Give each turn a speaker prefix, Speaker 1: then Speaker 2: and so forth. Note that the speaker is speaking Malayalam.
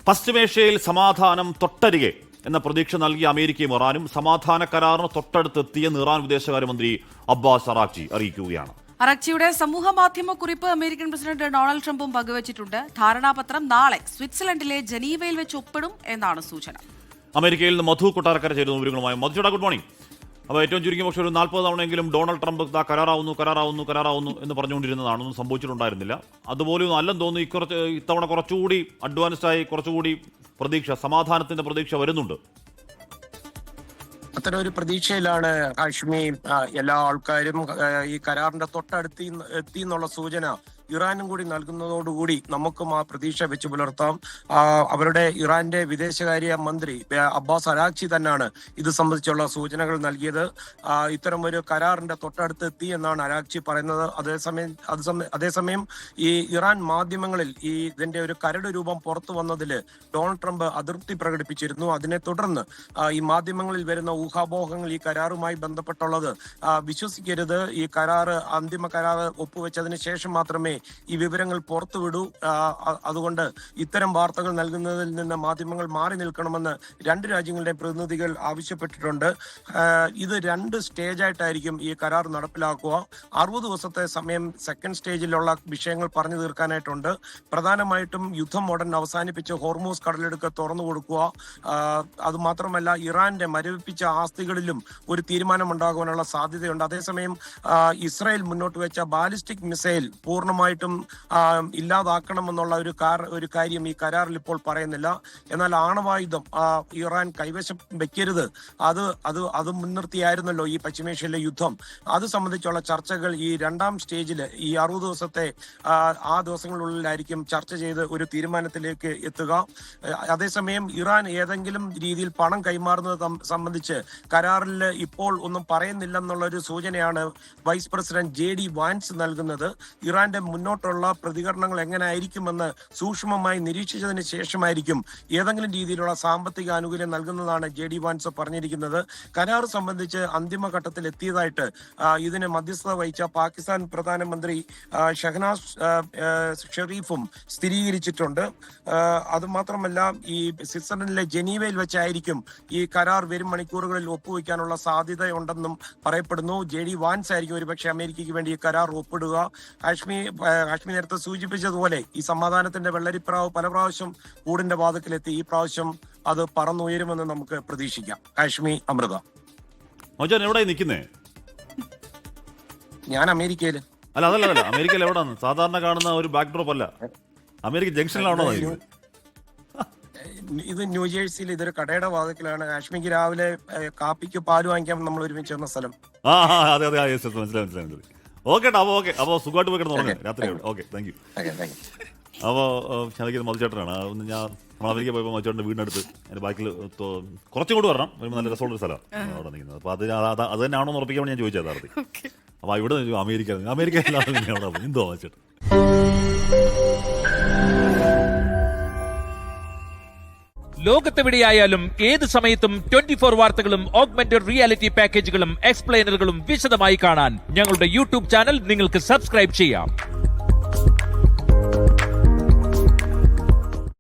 Speaker 1: പശ്ചിമേഷ്യയിൽ സമാധാനം തൊട്ടരികെ എന്ന പ്രതീക്ഷ നൽകിയ അമേരിക്കയും ഇറാനും സമാധാന കരാറിന് തൊട്ടടുത്തെത്തിയെന്ന് ഇറാൻ വിദേശകാര്യമന്ത്രി അബ്ബാസ് അറാക്ചി അറിയിക്കുകയാണ്.
Speaker 2: അറാക്ചിയുടെ സമൂഹ മാധ്യമ കുറിപ്പ് അമേരിക്കൻ പ്രസിഡന്റ് ഡൊണാൾഡ് ട്രംപും പങ്കുവച്ചിട്ടുണ്ട്. ധാരണാപത്രം നാളെ സ്വിറ്റ്സർലൻഡിലെ ജനീവയിൽ വെച്ച് ഒപ്പിടും എന്നാണ് സൂചന.
Speaker 1: അമേരിക്കയിൽ നിന്ന് മധു കൊട്ടാരക്കര ചേരുന്ന വിവരങ്ങളുമായി. മധുചേട്ടാ, ഗുഡ് മോർണിംഗ്. അപ്പോൾ ഏറ്റവും ചുരുങ്ങിയ പക്ഷേ ഒരു 40 തവണയെങ്കിലും ഡൊണാൾഡ് ട്രംപ് കരാറാവുന്നു എന്ന് പറഞ്ഞുകൊണ്ടിരുന്നതാണ്. ഒന്നും സംഭവിച്ചിട്ടുണ്ടായിരുന്നില്ല. അതുപോലെ അല്ലെന്ന് തോന്നുന്നു ഇത്തവണ കുറച്ചുകൂടി അഡ്വാൻസ്ഡായി കുറച്ചുകൂടി സമാധാനത്തിന്റെ പ്രതീക്ഷ വരുന്നുണ്ട്.
Speaker 3: അത്തരം ഒരു പ്രതീക്ഷയിലാണ് ഹാഷ്മി എല്ലാ ആൾക്കാരും. ഈ കരാറിന്റെ തൊട്ടടുത്ത് എത്തി എന്നുള്ള സൂചന ഇറാനും കൂടി നൽകുന്നതോടുകൂടി നമുക്കും ആ പ്രതീക്ഷ വെച്ച് പുലർത്താം. അവരുടെ ഇറാന്റെ വിദേശകാര്യ മന്ത്രി അബ്ബാസ് അറാക്ചി തന്നെയാണ് ഇത് സംബന്ധിച്ചുള്ള സൂചനകൾ നൽകിയത്. ഇത്തരം ഒരു കരാറിന്റെ തൊട്ടടുത്ത് എത്തി എന്നാണ് അറാക്ചി പറയുന്നത്. അതേസമയം ഈ ഇറാൻ മാധ്യമങ്ങളിൽ ഇതിന്റെ ഒരു കരട് രൂപം പുറത്തു വന്നതിൽ ഡൊണാൾഡ് ട്രംപ് അതൃപ്തി പ്രകടിപ്പിച്ചിരുന്നു. അതിനെ തുടർന്ന് ഈ മാധ്യമങ്ങളിൽ വരുന്ന ഊഹാപോഹങ്ങൾ ഈ കരാറുമായി ബന്ധപ്പെട്ടുള്ളത് വിശ്വസിക്കരുത്. ഈ അന്തിമ കരാർ ഒപ്പുവെച്ചതിന് ശേഷം മാത്രമേ ഈ വിവരങ്ങൾ പുറത്തുവിടൂ. അതുകൊണ്ട് ഇത്തരം വാർത്തകൾ നൽകുന്നതിൽ നിന്ന് മാധ്യമങ്ങൾ മാറി നിൽക്കണമെന്ന് രണ്ട് രാജ്യങ്ങളുടെ പ്രതിനിധികൾ ആവശ്യപ്പെട്ടിട്ടുണ്ട്. ഇത് 2 സ്റ്റേജായിട്ടായിരിക്കും ഈ കരാർ നടപ്പിലാക്കുക. 60 ദിവസത്തെ സമയം സെക്കൻഡ് സ്റ്റേജിലുള്ള വിഷയങ്ങൾ പറഞ്ഞു തീർക്കാനായിട്ടുണ്ട്. പ്രധാനമായിട്ടും യുദ്ധം ഉടൻ അവസാനിപ്പിച്ച് ഹോർമൂസ് കടലിടുക്ക് തുറന്നു കൊടുക്കുക. അതുമാത്രമല്ല ഇറാന്റെ മരവിപ്പിച്ച ആസ്തികളിലും ഒരു തീരുമാനമുണ്ടാകുവാനുള്ള സാധ്യതയുണ്ട്. അതേസമയം ഇസ്രായേൽ മുന്നോട്ട് വെച്ച ബാലിസ്റ്റിക് മിസൈൽ പൂർണ്ണമായിട്ടും ഇല്ലാതാക്കണമെന്നുള്ള ഒരു കാര്യം ഈ കരാറിൽ ഇപ്പോൾ പറയുന്നില്ല. എന്നാൽ ആണവായുധം ഇറാൻ കൈവശം വെക്കരുത്, അത് മുൻനിർത്തിയായിരുന്നല്ലോ ഈ പശ്ചിമേഷ്യയിലെ യുദ്ധം. അത് സംബന്ധിച്ചുള്ള ചർച്ചകൾ ഈ 2ാം സ്റ്റേജിൽ ഈ 60 ദിവസത്തെ ആ ദിവസങ്ങളിലുള്ളിലായിരിക്കും ചർച്ച ചെയ്ത് ഒരു തീരുമാനത്തിലേക്ക് എത്തുക. അതേസമയം ഇറാൻ ഏതെങ്കിലും രീതിയിൽ പണം കൈമാറുന്നത് സംബന്ധിച്ച് കരാറിൽ ഇപ്പോൾ ഒന്നും പറയുന്നില്ലെന്നുള്ള ഒരു സൂചനയാണ് വൈസ് പ്രസിഡന്റ് JD വാൻസ് നൽകുന്നത്. ഇറാന്റെ മുന്നോട്ടുള്ള പ്രതികരണങ്ങൾ എങ്ങനെയായിരിക്കുമെന്ന് സൂക്ഷ്മമായി നിരീക്ഷിച്ചതിന് ശേഷമായിരിക്കും ഏതെങ്കിലും രീതിയിലുള്ള സാമ്പത്തിക ആനുകൂല്യം നൽകുന്നതാണ് JD വാൻസ് പറഞ്ഞിരിക്കുന്നത്. കരാർ സംബന്ധിച്ച് അന്തിമഘട്ടത്തിൽ എത്തിയതായിട്ട് ഇതിന് മധ്യസ്ഥത വഹിച്ച പാകിസ്ഥാൻ പ്രധാനമന്ത്രി ഷഹനാസ് ഷെരീഫും സ്ഥിരീകരിച്ചിട്ടുണ്ട്. അതുമാത്രമല്ല ഈ സ്വിറ്റ്സർലൻഡിലെ ജനീവയിൽ വെച്ചായിരിക്കും ഈ കരാർ വരും മണിക്കൂറുകളിൽ ഒപ്പുവെക്കാനുള്ള സാധ്യതയുണ്ടെന്നും പറയപ്പെടുന്നു. JD വാൻസ് ആയിരിക്കും ഒരുപക്ഷെ അമേരിക്കയ്ക്ക് വേണ്ടി ഈ കരാർ ഒപ്പിടുക. കാശ്മീർ നേരത്തെ സൂചിപ്പിച്ചതുപോലെ ഈ സമാധാനത്തിന്റെ വെള്ളരിപ്രാവ് പല പ്രാവശ്യം കൂടിന്റെ വാതിക്കലെത്തി. ഈ പ്രാവശ്യം അത് പറന്നുയരുമെന്ന് നമുക്ക് പ്രതീക്ഷിക്കാം. കാശ്മീർ അമൃത.
Speaker 1: എവിടെ നിൽക്കുന്നേ?
Speaker 3: ഞാൻ അമേരിക്കയില്.
Speaker 1: അതല്ല അമേരിക്കയിൽ എവിടാണ്? സാധാരണ കാണുന്ന ഒരു ബാക്ക് ഡ്രോപ്പ് അല്ല, അമേരിക്ക ജംഗ്ഷനിലാണോ?
Speaker 3: ഇത് ന്യൂജേഴ്സിയിൽ ഇതൊരു കടയുടെ വാതിക്കലാണ്. കാശ്മീർക്ക് രാവിലെ കാപ്പിക്ക് പാല് വാങ്ങിക്കാൻ നമ്മൾ ഒരുമിച്ച് ചേർന്ന സ്ഥലം.
Speaker 1: അതെ മനസ്സിലായി. ഓക്കെ അപ്പോൾ സുഖമായിട്ട് പോയി കിടന്നു രാത്രി. Okay, thank you. അപ്പോൾ എനിക്ക് മധുചേട്ടനാണ്. ഞാൻ അമേരിക്ക പോയപ്പോൾ മധുചേട്ടൻ്റെ വീടിനടുത്ത് എൻ്റെ ബാക്കിൽ കുറച്ചും കൂടി വരണം, വരുമ്പോൾ നല്ല രസമുള്ളൊരു സ്ഥലമാണ് അവിടെ നിൽക്കുന്നത്. അപ്പോൾ അത് തന്നെയാണോ എന്ന് ഉറപ്പിക്കാൻ ഞാൻ ചോദിച്ചത് യഥാർത്ഥത്തിൽ. അപ്പോൾ ഇവിടെ അമേരിക്കയിലാണ് അവിടെ എന്തോ മധുചേട്ടൻ.
Speaker 4: ലോകത്തെവിടെയായാലും ഏത് സമയത്തും 24 വാർത്തകളും ഓഗ്മെന്റഡ് റിയാലിറ്റി പാക്കേജുകളും എക്സ്പ്ലെയിനറുകളും വിശദമായി കാണാൻ ഞങ്ങളുടെ യൂട്യൂബ് ചാനൽ നിങ്ങൾക്ക് സബ്സ്ക്രൈബ് ചെയ്യാം.